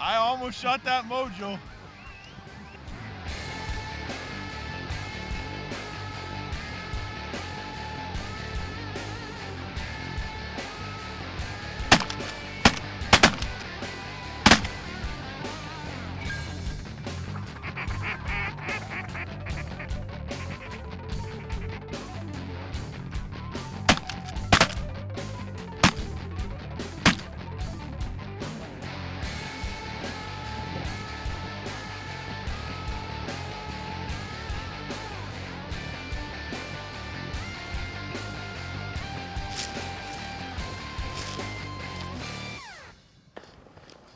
I almost shot that Mojo.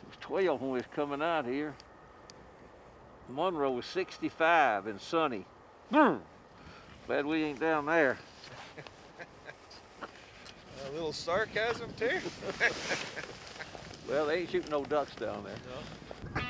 It's 12 when we was coming out here. Monroe was 65 and sunny. Glad we ain't down there. A little sarcasm too. Well, they ain't shooting no ducks down there. No.